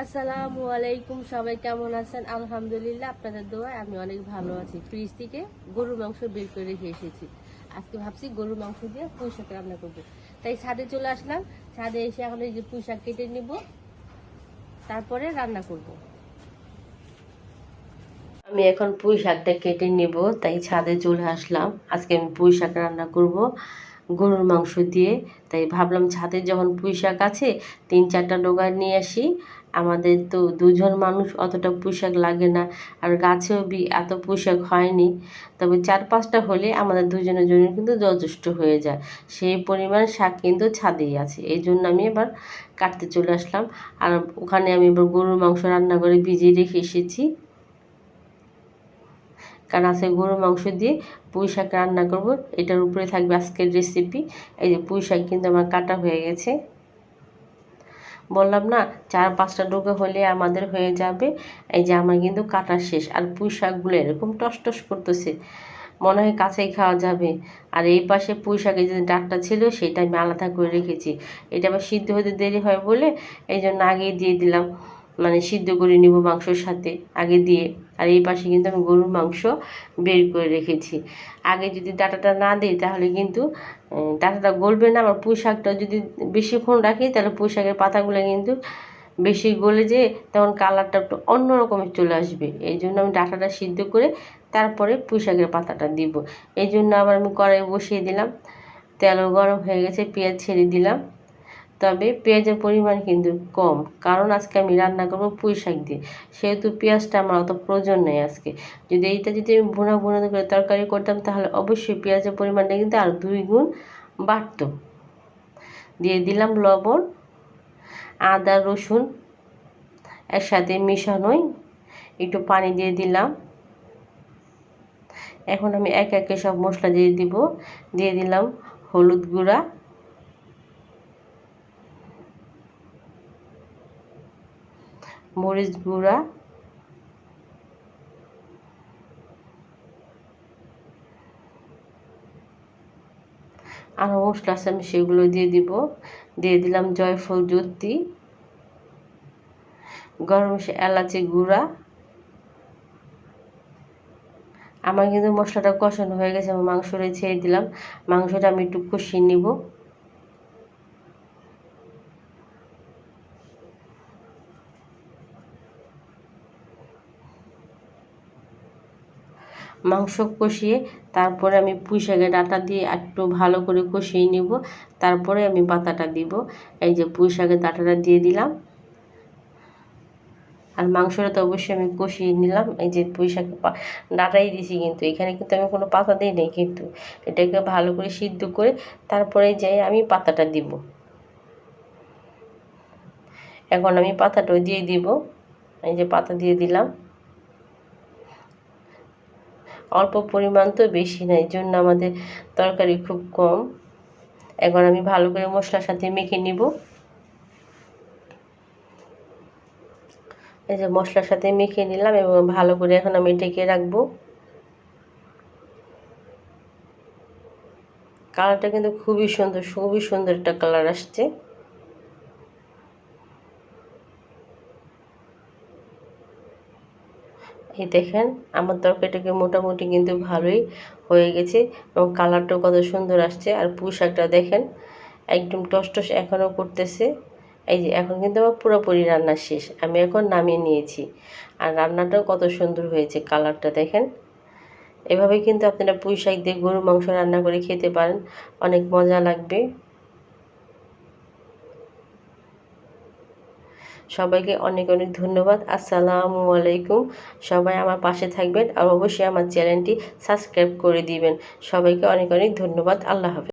আসসালামু আলাইকুম, সবাই কেমন আছেন? আলহামদুলিল্লাহ, আপনাদের দোয়ায় আমি অনেক ভালো আছি। ফ্রিজ থেকে গরুর মাংস বের করে রেখে এসেছি। আজকে ভাবছি গরুর মাংস দিয়ে পুঁই শাক রান্না করবো, তাই ছাদে চলে আসলাম। ছাদে এসে এখন এই যে পুঁই শাক কেটে নিব, তারপরে রান্না করব। আমি এখন পুঁই শাকটা কেটে নিব, তাই ছাদে চলে আসলাম। আজকে আমি পুঁই শাক রান্না করব গরুর মাংস দিয়ে। তাই ভাবলাম ছাদে যখন পুঁই শাক আছে 3-4টা ডগা নিয়ে আসি। আমাদের তো দুজন মানুষ, অতটা পুঁই শাক লাগে না, আর গাছেও এত পুঁই শাক হয়নি। তবে 4-5টা হলে আমাদের দুজনের জন্য কিন্তু যথেষ্ট হয়ে যায়। সেই পরিমাণ শাক কিন্তু ছাদেই আছে, এই জন্য আমি এবার কাটতে চলে আসলাম। আর ওখানে আমি এবার গরুর মাংস রান্না করে ভিজিয়ে রেখে এসেছি, কারণ আজকে গরুর মাংস দিয়ে পুঁই শাক রান্না করব। এটার উপরে থাকবে আজকের রেসিপি। এই যে পুঁই শাক কিন্তু আমার কাটা হয়ে গেছে। বললাম না, 4-5টা ডোকা হলে আমাদের হয়ে যাবে। এই যে আমার কিন্তু কাটা শেষ। আর পুঁই শাকগুলো এরকম টস টস করতেছে, মনে হয় কাছেই খাওয়া যাবে। আর এই পাশে পুঁই শাকের যে ডাঁটটা ছিল সেটা আমি আলাদা করে রেখেছি। এটা আবার সিদ্ধ হতে দেরি হয় বলে এই জন্য আগেই দিয়ে দিলাম, মানে সিদ্ধ করে নিব মাংসর সাথে আগে দিয়ে। আর এই পাশে কিন্তু আমি গরুর মাংস বের করে রেখেছি। আগে যদি ডাঁটাটা না দিই তাহলে কিন্তু ডাঁটাটা গলবে না। আবার পুঁই শাকটা যদি বেশিক্ষণ রাখি তাহলে পুঁই শাকের পাতাগুলো কিন্তু বেশি গলে যেয়ে তখন কালারটা একটু অন্য রকমের চলে আসবে। এই জন্য আমি ডাঁটাটা সিদ্ধ করে তারপরে পুঁই শাকের পাতাটা দিব। এই জন্য আবার আমি কড়াই বসিয়ে দিলাম, তেলও গরম হয়ে গেছে, পেঁয়াজ ছেড়ে দিলাম। তবে পেঁয়াজের পরিমাণ কিন্তু কম, কারণ আজকে আমি রান্না করবো পুঁই শাক দিয়ে, সেহেতু পেঁয়াজটা আমার অত প্রয়োজন নেই আজকে। যদি আমি ভুনা ভুনা করে তরকারি করতাম তাহলে অবশ্যই পেঁয়াজের পরিমাণটা কিন্তু আরও 2 গুণ বাড়তো। দিয়ে দিলাম লবণ, আদা রসুন একসাথে মিশানোই, একটু পানি দিয়ে দিলাম। এখন আমি একে একে সব মশলা দিয়ে দিব। দিয়ে দিলাম হলুদ গুঁড়া, মরিচ গুঁড়া, আরও মশলা আছে আমি সেগুলো দিয়ে দিব। দিয়ে দিলাম জয়ফল জ্যোতি, গরম এলাচি গুঁড়া। আমার কিন্তু মশলাটা কষানো হয়ে গেছে, আমি মাংসটা ছেড়ে দিলাম। মাংসটা আমি একটু কষিয়ে নিব। মাংস কষিয়ে তারপরে আমি পুঁই শাকের ডাঁটা দিয়ে একটু ভালো করে কষিয়ে নিব, তারপরে আমি পাতাটা দিব। এই যে পুঁই শাকের ডাঁটাটা দিয়ে দিলাম, আর মাংসটা তো অবশ্যই আমি কষিয়ে নিলাম। এই যে পুঁই শাক ডাঁটাই দিছি, কিন্তু এখানে কিন্তু আমি কোনো পাতা দিই নাই, কিন্তু এটাকে ভালো করে সিদ্ধ করে তারপরে যাই আমি পাতাটা দিব। এখন আমি পাতাটাও দিয়ে দিব। এই যে পাতা দিয়ে দিলাম, অল্প পরিমাণ তো, বেশি নাই, জন্য আমাদের তরকারি খুব কম। এখন আমি ভালো করে মশলার সাথে মেখে নিব। এই যে মশলার সাথে মেখে নিলাম এবং ভালো করে এখন আমি ঢেকে রাখবো। কালারটা কিন্তু খুবই সুন্দর একটা কালার আসছে। এই দেখেন আমার তরকারিটাকে মোটামুটি কিন্তু ভালোই হয়ে গেছে এবং কালারটাও কত সুন্দর আসছে। আর পুঁই শাকটা দেখেন একদম টস এখনও করতেছে। এই যে এখন কিন্তু আমার পুরোপুরি রান্না শেষ, আমি এখন নামিয়ে নিয়েছি। আর রান্নাটাও কত সুন্দর হয়েছে, কালারটা দেখেন। এভাবে কিন্তু আপনারা পুঁই শাক দিয়ে গরুর মাংস রান্না করে খেতে পারেন, অনেক মজা লাগবে। সবাইকে অনেক অনেক ধন্যবাদ। আসসালামু আলাইকুম। সবাই আমার পাশে থাকবেন আর অবশ্যই আমার চ্যানেলটি সাবস্ক্রাইব করে দিবেন। সবাইকে অনেক অনেক ধন্যবাদ। আল্লাহ হাফেজ।